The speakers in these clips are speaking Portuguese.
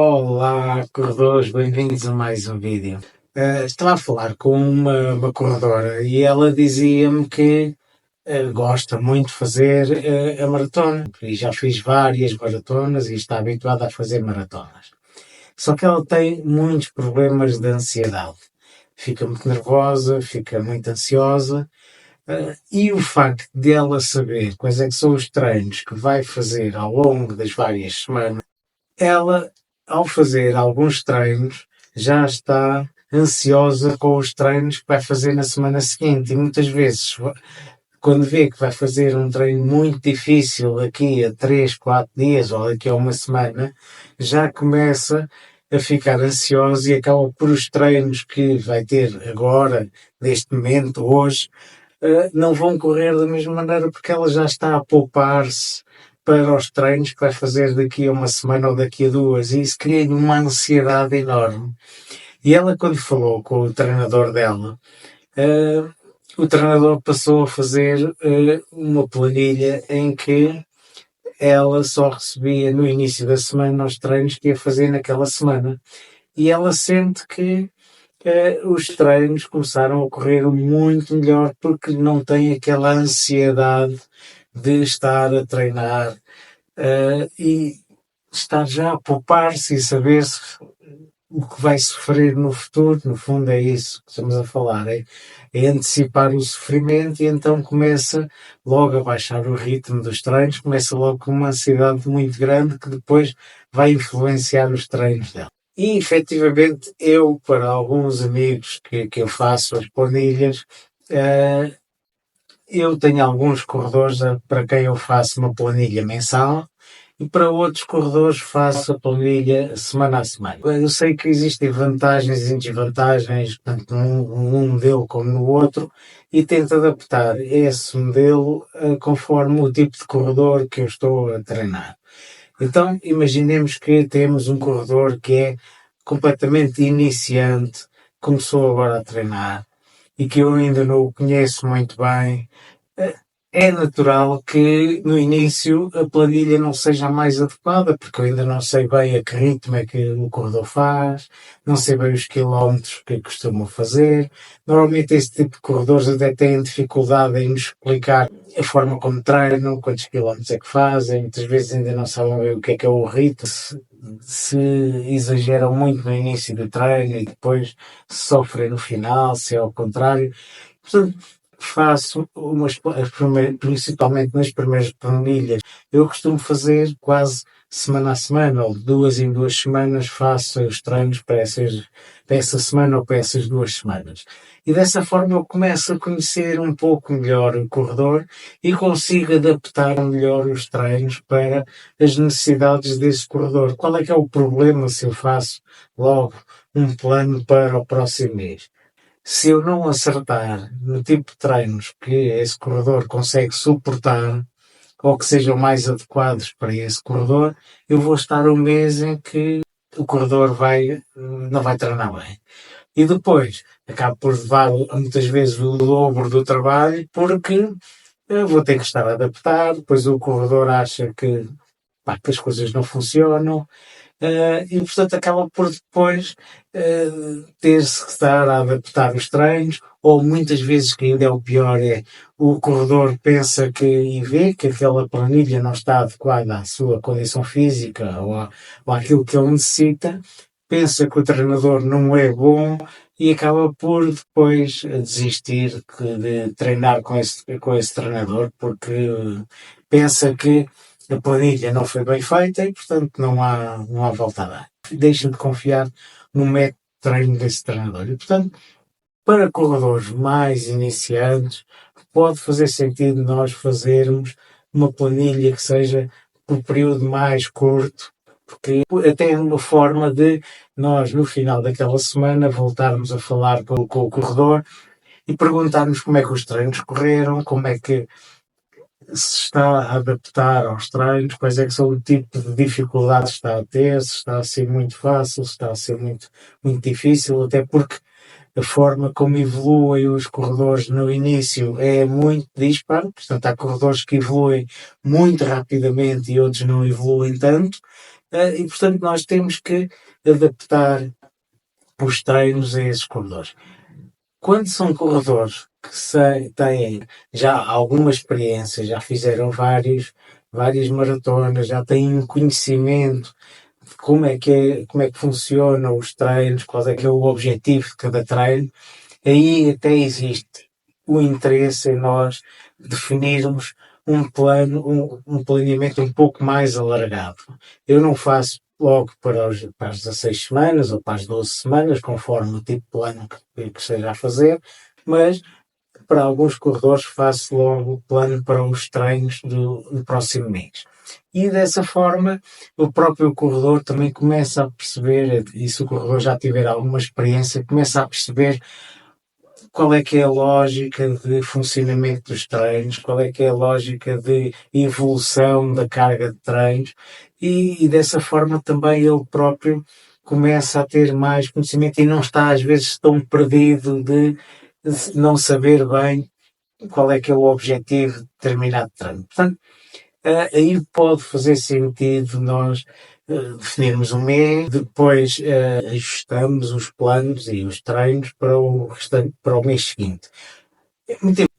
Olá, corredores, bem-vindos a mais um vídeo. Estava a falar com uma corredora e ela dizia-me que gosta muito de fazer a maratona e já fiz várias maratonas e está habituada a fazer maratonas. Só que ela tem muitos problemas de ansiedade. Fica muito nervosa, fica muito ansiosa e o facto de ela saber quais é que são os treinos que vai fazer ao longo das várias semanas, ela, ao fazer alguns treinos, já está ansiosa com os treinos que vai fazer na semana seguinte. E muitas vezes, quando vê que vai fazer um treino muito difícil daqui a 3, 4 dias ou daqui a uma semana, já começa a ficar ansiosa e acaba por os treinos que vai ter agora, neste momento, hoje, não vão correr da mesma maneira porque ela já está a poupar-se para os treinos que vai fazer daqui a uma semana ou daqui a duas, e isso cria-lhe uma ansiedade enorme. E ela, quando falou com o treinador dela, o treinador passou a fazer uma planilha em que ela só recebia no início da semana os treinos que ia fazer naquela semana. E ela sente que os treinos começaram a correr muito melhor porque não tem aquela ansiedade de estar a treinar e estar já a poupar-se e saber o que vai sofrer no futuro. No fundo é isso que estamos a falar, é antecipar o sofrimento e então começa logo a baixar o ritmo dos treinos, começa logo com uma ansiedade muito grande que depois vai influenciar os treinos dela. E, efetivamente, eu, para alguns amigos que eu faço as planilhas, eu tenho alguns corredores para quem eu faço uma planilha mensal e para outros corredores faço a planilha semana a semana. Eu sei que existem vantagens e desvantagens, tanto num modelo como no outro, e tento adaptar esse modelo conforme o tipo de corredor que eu estou a treinar. Então, imaginemos que temos um corredor que é completamente iniciante, começou agora a treinar e que eu ainda não o conheço muito bem. É natural que no início a planilha não seja a mais adequada, porque eu ainda não sei bem a que ritmo é que o corredor faz, não sei bem os quilómetros que costumam fazer. Normalmente esse tipo de corredores até têm dificuldade em nos explicar a forma como treinam, quantos quilómetros é que fazem, muitas vezes ainda não sabem bem o que é o ritmo, se exageram muito no início do treino e depois sofrem no final, se é ao contrário. Portanto, faço principalmente nas primeiras planilhas, eu costumo fazer quase semana a semana, ou de 2 em 2 semanas faço os treinos para essa semana ou para essas 2 semanas. E dessa forma eu começo a conhecer um pouco melhor o corredor e consigo adaptar melhor os treinos para as necessidades desse corredor. Qual é que é o problema se eu faço logo um plano para o próximo mês? Se eu não acertar no tipo de treinos que esse corredor consegue suportar, ou que sejam mais adequados para esse corredor, eu vou estar um mês em que o corredor não vai treinar bem. E depois acabo por levar muitas vezes o dobro do trabalho, porque eu vou ter que estar a adaptar, depois o corredor acha que as coisas não funcionam, e portanto acaba por depois ter-se que estar a adaptar os treinos, ou muitas vezes, que ainda é o pior, é o corredor pensa que e vê que aquela planilha não está adequada à sua condição física ou àquilo que ele necessita, pensa que o treinador não é bom e acaba por depois desistir de treinar com esse treinador, porque pensa que a planilha não foi bem feita e, portanto, não há volta a dar. Deixem de confiar no método de treino desse treinador. E, portanto, para corredores mais iniciantes, pode fazer sentido nós fazermos uma planilha que seja por período mais curto, porque até é uma forma de nós, no final daquela semana, voltarmos a falar com o corredor e perguntarmos como é que os treinos correram, como é que se está a adaptar aos treinos, quais é que são o tipo de dificuldades que está a ter, se está a ser muito fácil, se está a ser muito difícil, até porque a forma como evoluem os corredores no início é muito dispar, portanto há corredores que evoluem muito rapidamente e outros não evoluem tanto, E portanto nós temos que adaptar os treinos a esses corredores. Quando são corredores que têm já alguma experiência, já fizeram várias maratonas, já têm um conhecimento de como é que funcionam os treinos, qual é que é o objetivo de cada treino, aí até existe o interesse em nós definirmos um plano, um planeamento um pouco mais alargado. Eu não faço logo para as 16 semanas ou para as 12 semanas, conforme o tipo de plano que esteja a fazer, mas para alguns corredores faço logo o plano para os treinos do próximo mês. E dessa forma, o próprio corredor também começa a perceber, e se o corredor já tiver alguma experiência, começa a perceber qual é que é a lógica de funcionamento dos treinos, qual é que é a lógica de evolução da carga de treinos e dessa forma também ele próprio começa a ter mais conhecimento e não está às vezes tão perdido de não saber bem qual é que é o objetivo de determinado treino. Portanto, aí pode fazer sentido nós definirmos um mês, depois ajustamos os planos e os treinos para o restante, para o mês seguinte.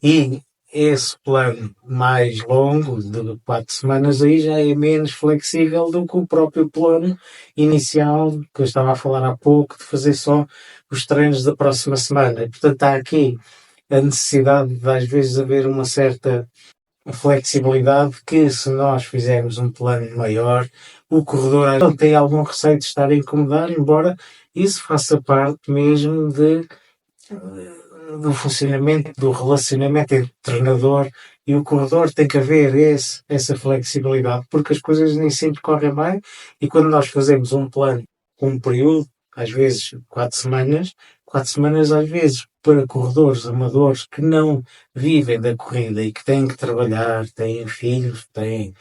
E esse plano mais longo, de 4 semanas, aí já é menos flexível do que o próprio plano inicial, que eu estava a falar há pouco, de fazer só os treinos da próxima semana. E, portanto, há aqui a necessidade de, às vezes, haver uma certa flexibilidade que, se nós fizermos um plano maior, o corredor não tem algum receio de estar a incomodar, embora isso faça parte mesmo do funcionamento, do relacionamento entre o treinador e o corredor. Tem que haver essa flexibilidade, porque as coisas nem sempre correm bem e quando nós fazemos um plano com um período, às vezes 4 semanas às vezes para corredores amadores que não vivem da corrida e que têm que trabalhar, têm filhos, têm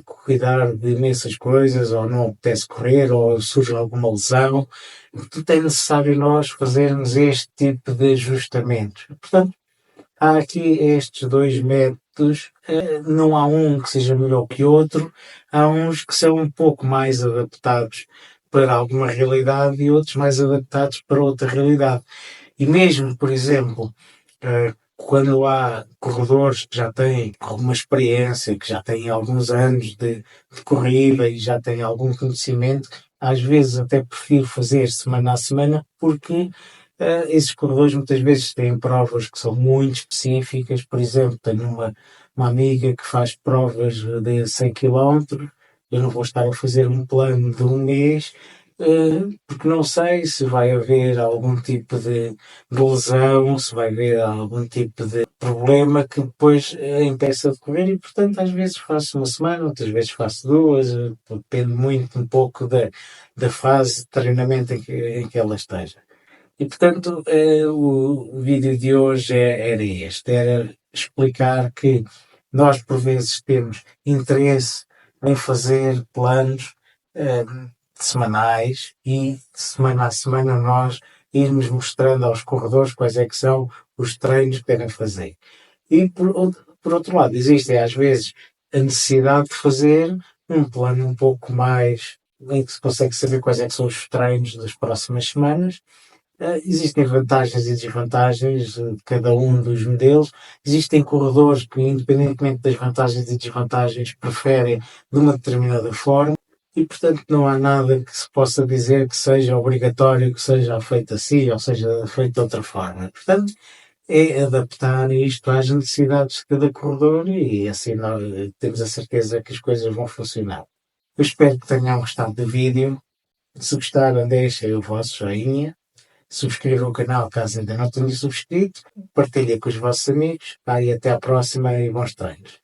cuidar de imensas coisas, ou não apetece correr, ou surge alguma lesão, portanto é necessário nós fazermos este tipo de ajustamentos. Portanto, há aqui estes dois métodos, não há um que seja melhor que outro, há uns que são um pouco mais adaptados para alguma realidade e outros mais adaptados para outra realidade. E mesmo, por exemplo, quando há corredores que já têm alguma experiência, que já têm alguns anos de corrida e já têm algum conhecimento, às vezes até prefiro fazer semana a semana, porque esses corredores muitas vezes têm provas que são muito específicas. Por exemplo, tenho uma amiga que faz provas de 100 km, eu não vou estar a fazer um plano de um mês, porque não sei se vai haver algum tipo de lesão, se vai haver algum tipo de problema que depois impeça de correr e, portanto, às vezes faço uma semana, outras vezes faço duas, depende muito um pouco da fase de treinamento em que ela esteja. E, portanto, o vídeo de hoje era este, era explicar que nós, por vezes, temos interesse em fazer planos semanais e, de semana a semana, nós irmos mostrando aos corredores quais é que são os treinos que devem fazer. E, por outro lado, existe, às vezes, a necessidade de fazer um plano um pouco mais em que se consegue saber quais é que são os treinos das próximas semanas. Existem vantagens e desvantagens de cada um dos modelos. Existem corredores que, independentemente das vantagens e desvantagens, preferem de uma determinada forma e, portanto, não há nada que se possa dizer que seja obrigatório, que seja feito assim ou seja feito de outra forma. Portanto, é adaptar isto às necessidades de cada corredor e assim nós temos a certeza que as coisas vão funcionar. Eu espero que tenham gostado do vídeo. Se gostaram, deixem o vosso joinha. Subscrevam o canal caso ainda não tenham subscrito, partilhem com os vossos amigos, e até à próxima e bons treinos.